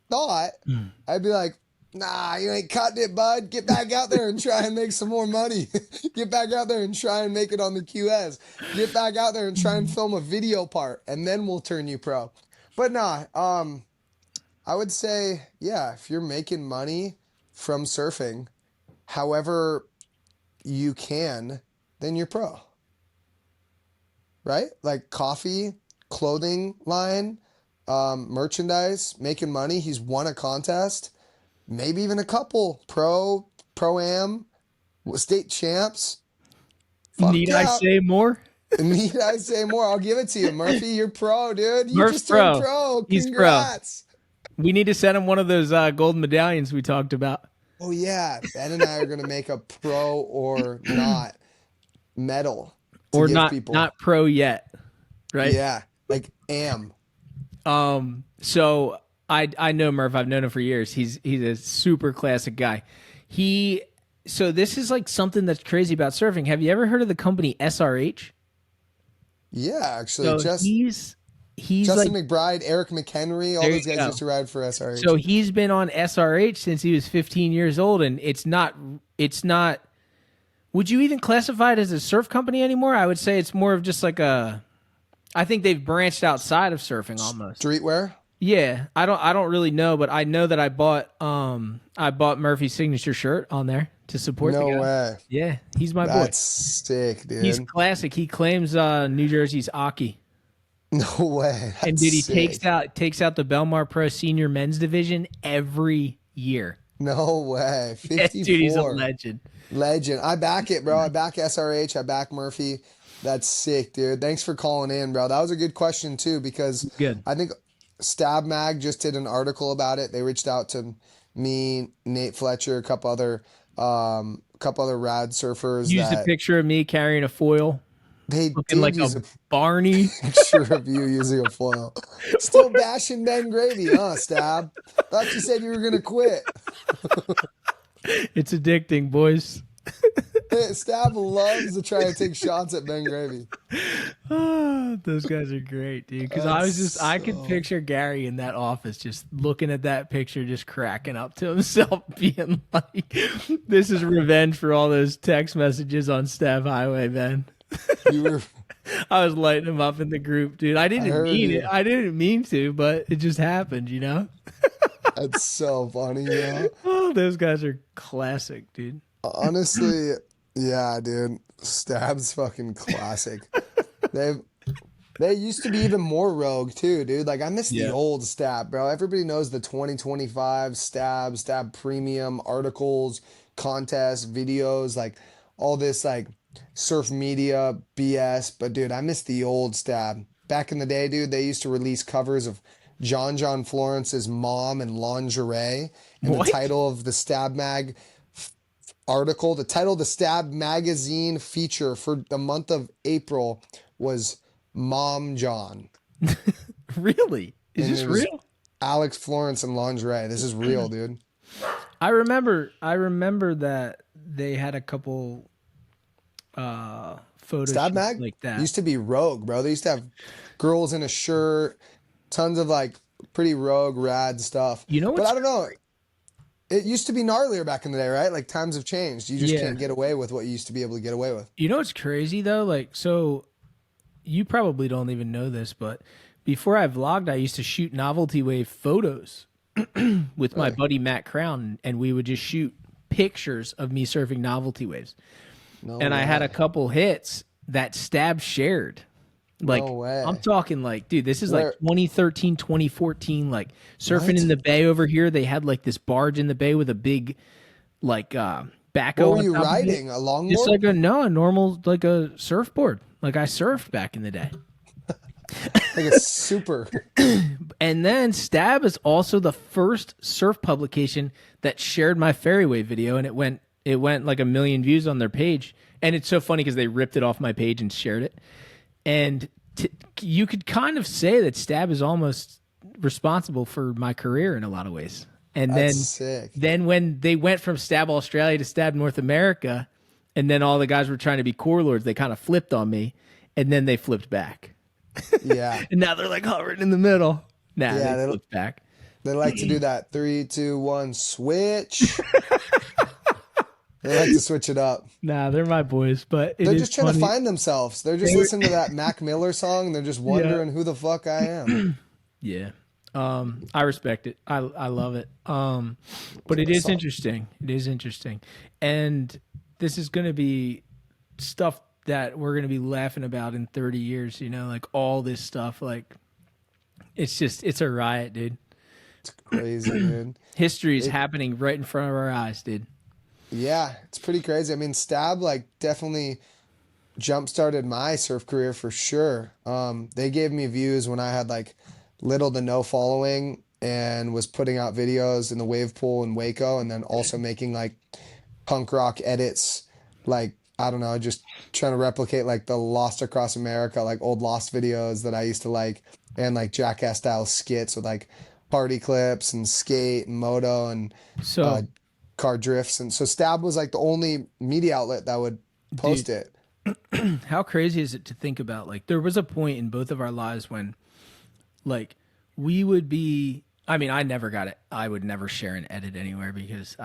thought, I'd be like, nah, you ain't cutting it, bud. Get back out there and try and make some more money. Get back out there and try and make it on the QS. Get back out there and try and film a video part, and then we'll turn you pro. But nah, I would say, yeah, if you're making money from surfing, however you can, then you're pro. Right? Like coffee, clothing line, merchandise, making money. He's won a contest, maybe even a couple pro-am, state champs. Fuck Need yeah. I say more? Need I say more? I'll give it to you. Murphy, you're pro, dude. You Murph's just turned pro. pro. He's pro. Congrats. We need to send him one of those golden medallions we talked about. Oh, yeah. Ben and I are going to make a pro or not medal to Or give not people. not pro yet. Right? Yeah. Like am. So I know Murph. I've known him for years. He's a super classic guy. So this is like something that's crazy about surfing. Have you ever heard of the company SRH? Yeah, actually. So he's Justin like, McBride, Eric McHenry, all There those you guys go. used to ride for SRH. so he's been on SRH since he was 15 years old, and it's not. Would you even classify it as a surf company anymore? I would say it's more of just like a. I think they've branched outside of surfing almost. Streetwear? Yeah, I don't really know, but I know that I bought Murphy's signature shirt on there to support No the guy. way. Yeah, he's my That's sick, dude. boy. He's classic. He claims New Jersey's Aki. No way. That's And dude, he sick. takes out the Belmar Pro Senior Men's Division every year. No way. 54. Yeah, dude, he's a legend. Legend. I back it, bro. I back SRH. I back Murphy. That's sick, dude. Thanks for calling in, bro. That was a good question, too, because Good. I think Stab Mag just did an article about it. They reached out to me, Nate Fletcher, a couple other rad surfers. Used a that picture of me carrying a foil, they looking did like use a Barney. picture of you using a foil. Still bashing Ben Gravy, huh, Stab? Thought you said you were going to quit. It's addicting, boys. Stab loves to try to take shots at Ben Gravy. Oh, those guys are great, dude. Because I could picture Gary in that office just looking at that picture, just cracking up to himself, being like, this is revenge for all those text messages on Stab Highway, man. You were. I was lighting him up in the group, dude. I didn't heard mean you. it. I didn't mean to, but it just happened, you know? That's so funny, yo. Oh, those guys are classic, dude. Honestly, yeah, dude. Stab's fucking classic. They used to be even more rogue too, dude. Like I miss the Yeah. old Stab, bro. Everybody knows the 2025 Stab Premium articles, contests, videos, like all this like surf media BS. But dude, I miss the old Stab. Back in the day, dude, they used to release covers of John Florence's mom and lingerie, and What? the title of the Stab Mag article, the title of the Stab magazine feature for the month of April was Mom John. Really? Is And this it was real? Alex Florence and lingerie. This is real, dude. I remember that they had a couple photo Stab shoots Mag like that. used to be rogue, bro. They used to have girls in a shirt, tons of like pretty rogue, rad stuff. You know But what's I don't know. It used to be gnarlier back in the day, right? Like times have changed. You just Yeah. can't get away with what you used to be able to get away with. You know what's crazy though? Like, so you probably don't even know this, but before I vlogged, I used to shoot novelty wave photos with my Really? buddy Matt Crown, and we would just shoot pictures of me surfing novelty waves. No And I had a way. couple hits that Stab shared. Like, No way. I'm talking like, dude, this is Where- like 2013, 2014, like surfing What? in the bay over here. They had like this barge in the bay with a big, like, backhoe. What were on you top of it. riding? A Just longboard? like a normal, like a surfboard. Like I surfed back in the day. Like a super. And then Stab is also the first surf publication that shared my Fairway video, and it went like 1 million views on their page. And it's so funny because they ripped it off my page and shared it. And you could kind of say that Stab is almost responsible for my career in a lot of ways. And That's sick. then when they went from Stab Australia to Stab North America, and then all the guys were trying to be core lords, they kind of flipped on me, and then they flipped back. Yeah. And now they're like hovering in the middle. Nah, Yeah, they they- flipped back. They like to do that 3, 2, 1 switch. They like to switch it up. Nah, they're my boys, but They're just trying to find themselves. They're just They- listening to that Mac Miller song. And they're just wondering who the fuck I am. Yeah. I respect it. I love it. But it is interesting. It is interesting. And this is going to be stuff that we're going to be laughing about in 30 years, you know, like all this stuff. Like, it's a riot, dude. Crazy, dude. History is happening right in front of our eyes, dude. Yeah, it's pretty crazy. I mean, Stab like definitely jump started my surf career for sure. They gave me views when I had like little to no following and was putting out videos in the wave pool in Waco, and then also making like punk rock edits, like I don't know, just trying to replicate like the Lost Across America, like old Lost videos that I used to like, and like Jackass style skits with like party clips and skate and moto and So, car drifts. And so Stab was like the only media outlet that would post it. how crazy is it to think about? Like, there was a point in both of our lives when, like, we would be. I mean, I never got it. I would never share an edit anywhere because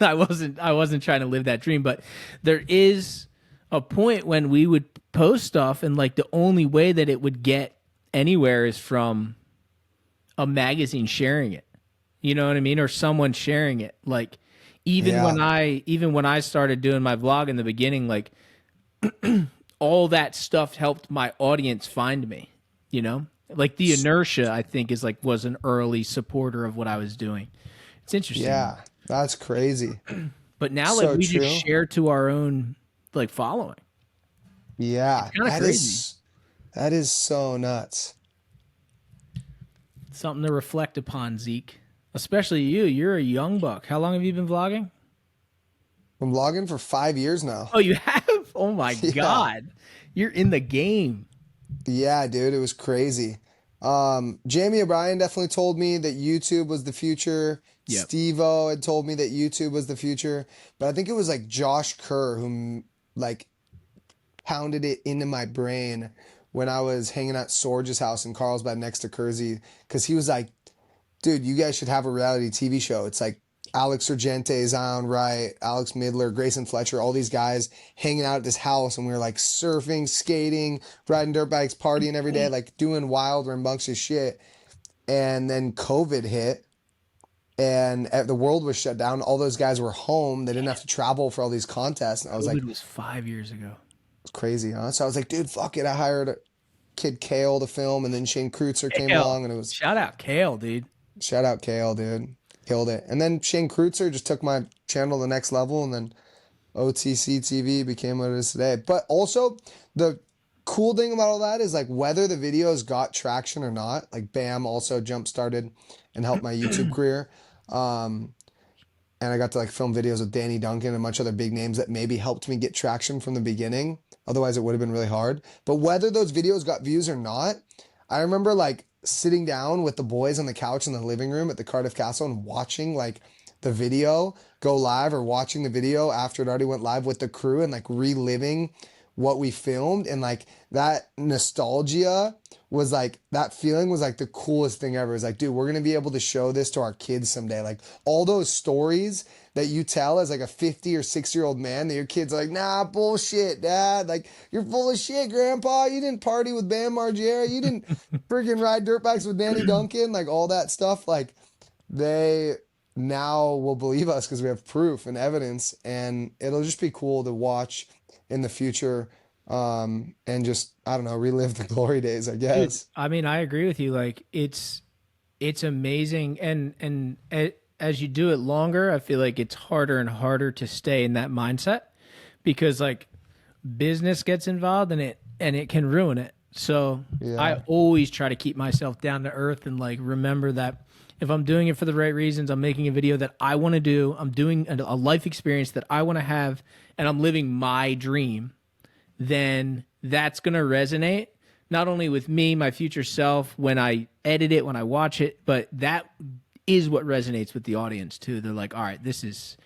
I wasn't trying to live that dream. But there is a point when we would post stuff, and like the only way that it would get anywhere is from a magazine sharing it. You know what I mean? Or someone sharing it. Like even Yeah. when I started doing my vlog in the beginning, like all that stuff helped my audience find me, you know? Like the inertia, I think, was an early supporter of what I was doing. It's interesting. Yeah, that's crazy. But now So like we true. just share to our own like following. Yeah, kinda crazy. that is so nuts. Something to reflect upon, Zeke. Especially you. You're a young buck. How long have you been vlogging? I'm vlogging for 5 years now. Oh, you have? Oh my Yeah. God. You're in the game. Yeah, dude, it was crazy. Jamie O'Brien definitely told me that YouTube was the future. Yep. Steve-O had told me that YouTube was the future. But I think it was like Josh Kerr who like pounded it into my brain when I was hanging at Sorge's house in Carlsbad next to Kersey. Because he was like, dude, you guys should have a reality TV show. It's like Alex Argente, Zion Wright, Alex Midler, Grayson Fletcher, all these guys hanging out at this house, and we were like surfing, skating, riding dirt bikes, partying every day, like doing wild, rambunctious shit. And then COVID hit, and the world was shut down. All those guys were home. They didn't have to travel for all these contests. And I was like, COVID was 5 years ago. it's crazy, huh? So I was like, dude, fuck it. I hired Kid Kale to film, and then Shane Kreutzer came Kale. along, and it was Shout out Kale, dude. shout out Kale, dude. Killed it. And then Shane Kreutzer just took my channel to the next level, and then OTC TV became what it is today. But also, the cool thing about all that is like whether the videos got traction or not, like Bam also jump started and helped my YouTube career. And I got to like film videos with Danny Duncan and a bunch of other big names that maybe helped me get traction from the beginning. Otherwise, it would have been really hard. But whether those videos got views or not, I remember like sitting down with the boys on the couch in the living room at the Cardiff Castle and watching like the video go live, or watching the video after it already went live with the crew, and like reliving what we filmed. And like that nostalgia was like, that feeling was like the coolest thing ever. It's like, dude, we're going to be able to show this to our kids someday. Like all those stories that you tell as like a 50 or 60-year-old man that your kids are like, nah, bullshit, dad. Like, you're full of shit, grandpa. You didn't party with Bam Margera. You didn't freaking ride dirt bikes with Danny Duncan. Like all that stuff. Like they now will believe us because we have proof and evidence, and it'll just be cool to watch in the future. And just, I don't know, relive the glory days, I guess. Dude, I mean, I agree with you. Like it's amazing. And as you do it longer, I feel like it's harder and harder to stay in that mindset, because like business gets involved and it can ruin it. So Yeah. I always try to keep myself down to earth and like remember that if I'm doing it for the right reasons, I'm making a video that I want to do, I'm doing a life experience that I want to have, and I'm living my dream, then that's going to resonate not only with me, my future self, when I edit it, when I watch it, but that is what resonates with the audience too. They're like, all right, this is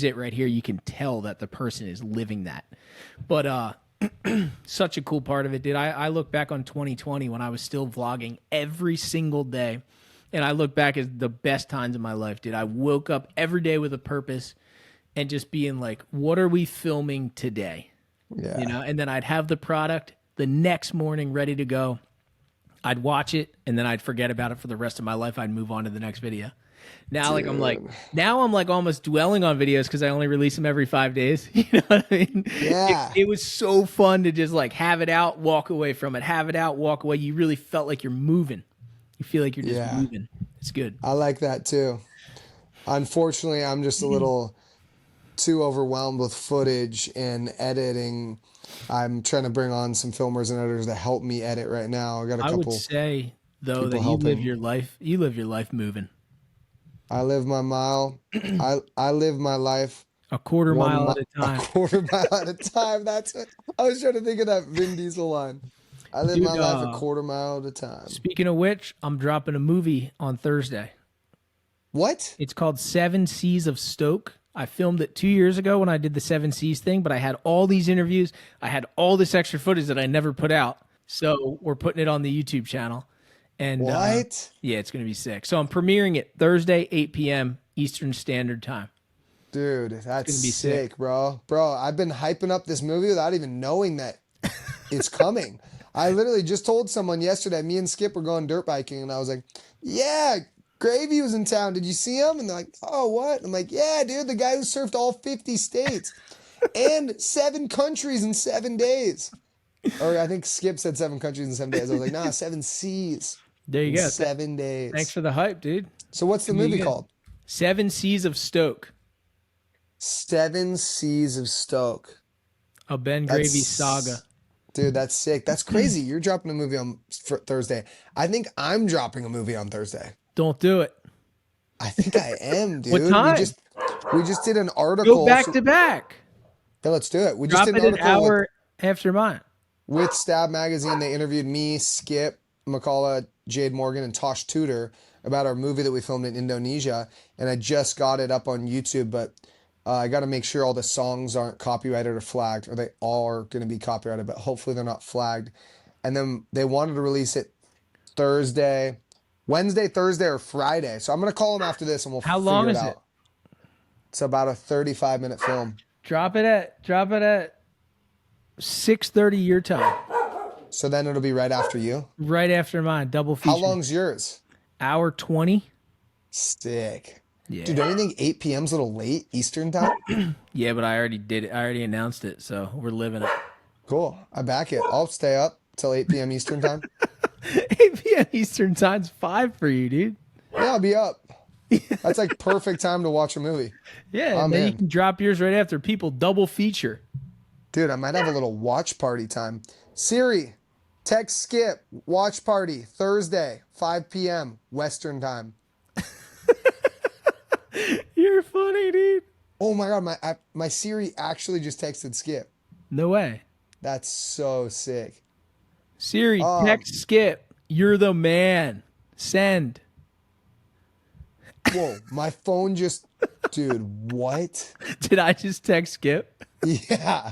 it right here. You can tell that the person is living that. But such a cool part of it, dude. I look back on 2020 when I was still vlogging every single day, and I look back as the best times of my life, dude. I woke up every day with a purpose and just being like, what are we filming today? Yeah. You know, and then I'd have the product the next morning ready to go. I'd watch it, and then I'd forget about it for the rest of my life. I'd move on to the next video. Now, like I'm like almost dwelling on videos because I only release them every 5 days. You know what I mean? Yeah. It was so fun to just like have it out, walk away from it, have it out, walk away. You really felt like you're moving. You feel like you're just moving. It's good. I like that too. Unfortunately, I'm just a little too overwhelmed with footage and editing. I'm trying to bring on some filmers and editors to help me edit right now. I got a couple. I would say though that people you live helping. your life. You live your life moving. I live my mile. I live my life A quarter mile at a a time. quarter mile at a time. That's it. I was trying to think of that Vin Diesel line. I live Dude, my life a quarter mile at a time. Speaking of which, I'm dropping a movie on Thursday. What? It's called 7 Seas of Stoke. I filmed it 2 years ago when I did the 7 Seas thing, but I had all these interviews. I had all this extra footage that I never put out. So we're putting it on the YouTube channel. And What? yeah, it's going to be sick. So I'm premiering it Thursday, 8 p.m. Eastern Standard Time. Dude, that's gonna be sick, bro. Bro, I've been hyping up this movie without even knowing that it's coming. I literally just told someone yesterday, me and Skip were going dirt biking, and I was like, yeah, Gravy was in town. Did you see him? And they're like, oh, what? I'm like, yeah, dude, the guy who surfed all 50 states and 7 countries in 7 days. Or I think Skip said 7 countries in 7 days. I was like, nah, 7 seas. There you in go. 7 days. Thanks for the hype, dude. So what's the movie called? 7 Seas of Stoke. 7 Seas of Stoke. A Ben Gravy saga. Dude, that's sick. That's crazy. You're dropping a movie on Thursday. I think I'm dropping a movie on Thursday. Don't do it. I think I am, dude. What time? We just did an article. Go back to back. Yeah, let's do it. We Drop just did it an an article hour after mine. with Stab Magazine. They interviewed me, Skip, McCullough, Jade Morgan, and Tosh Tudor about our movie that we filmed in Indonesia, and I just got it up on YouTube, but I got to make sure all the songs aren't copyrighted or flagged, or they all are going to be copyrighted, but hopefully they're not flagged. And then they wanted to release it Wednesday, Thursday, or Friday. So I'm going to call them after this, and we'll How long figure it is out. it? It's about a 35-minute film. Drop it at 6:30 your time. So then it'll be right after you. Right after mine, double feature. How long's yours? Hour 20. Sick. Yeah. Dude, don't you think 8 p.m.'s a little late Eastern time? Yeah, but I already did it. I already announced it, so we're living it. Cool. I back it. I'll stay up till 8 p.m. Eastern time. 8 p.m. Eastern time's 5 for you, dude. Yeah, I'll be up. That's like perfect time to watch a movie. Yeah, I'm and then you in. can drop yours right after. People double feature. Dude, I might have a little watch party time. Siri, text Skip, watch party, Thursday, 5 p.m. Western time. You're funny, dude. Oh my God, my Siri actually just texted Skip. No way. That's so sick. Siri, text Skip. You're the man. Send. Whoa, my phone just, dude, what? Did I just text Skip? Yeah.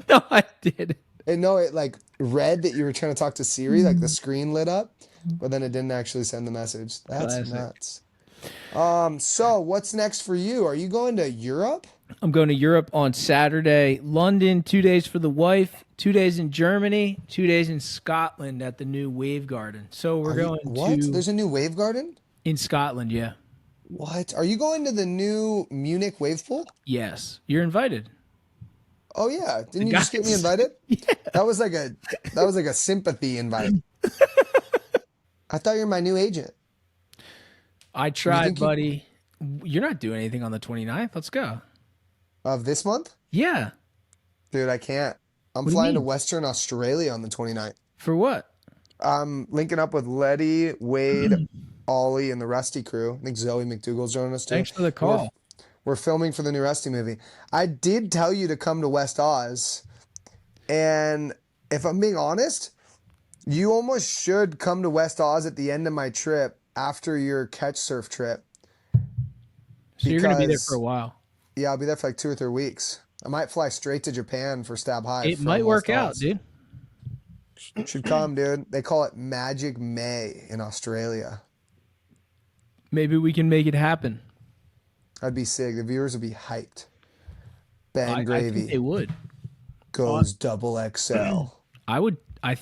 No, I did. And no, it like read that you were trying to talk to Siri, like the screen lit up, but then it didn't actually send the message. That's Classic. nuts. So what's next for you? Are you going to Europe? I'm going to Europe on Saturday. London, 2 days for the wife. 2 days in Germany. 2 days in Scotland at the new Wave Garden. So we're going What? to There's a new wave garden? in Scotland. Yeah. What? Are you going to the new Munich wave pool? Yes, you're invited. Oh yeah. Didn't you just get me Guys. invited? That was like a sympathy invite. I thought you were my new agent. I tried, think you- buddy. You're not doing anything on the 29th. Let's go. Of this month? Yeah. Dude, I can't. I'm What do you flying to mean? Western Australia on the 29th. For what? I'm linking up with Letty, Wade, Ollie, and the Rusty crew. I think Zoe McDougal's joining us too. Thanks for the call. We're filming for the new Rusty movie. I did tell you to come to West Oz, and if I'm being honest, you almost should come to West Oz at the end of my trip after your catch surf trip. So you're going to be there because- for a while. Yeah, I'll be there for like 2 or 3 weeks. I might fly straight to Japan for Stab High. It from might work West out, Oz. dude. Should come, dude. They call it Magic May in Australia. Maybe we can make it happen. That'd be sick. The viewers would be hyped. Ben I Gravy think they would. goes double XL. I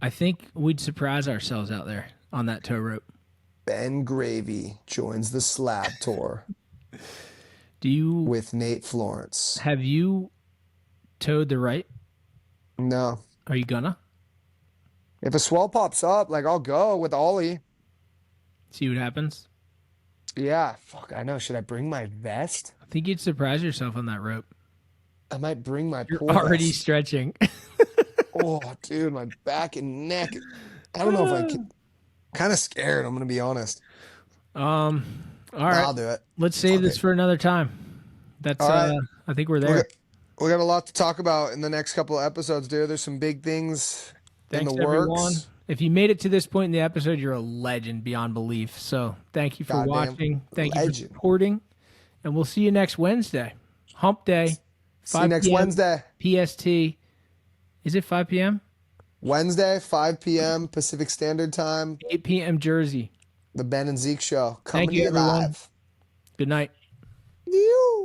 think we'd surprise ourselves out there on that tow rope. Ben Gravy joins the Slab Tour Do you with Nate Florence. have you towed the right? No. Are you gonna If a swell pops up, like I'll go with Ollie. see what happens? Yeah. Fuck, I know. Should I bring my vest? I think you'd surprise yourself on that rope. I might bring my You're pool already vest. stretching. Oh, dude, my back and neck. I don't know if I can. Kind of scared, I'm going to be honest. All right. I'll do it. Let's save this Okay. for another time. That's All right. I think we're We there. got, we got a lot to talk about in the next couple of episodes, dude. There's some big things Thanks in the works. everyone. If you made it to this point in the episode, you're a legend beyond belief. So thank you for Goddamn watching. Thank you for legend. supporting. And we'll see you next Wednesday. Hump day. See you next 5 p.m. Wednesday. PST. Is it 5 p.m.? Wednesday, 5 p.m. Pacific Standard Time. 8 p.m. Jersey. The Ben and Zeke Show. Coming Thank you, to you everyone. live. Good night. You.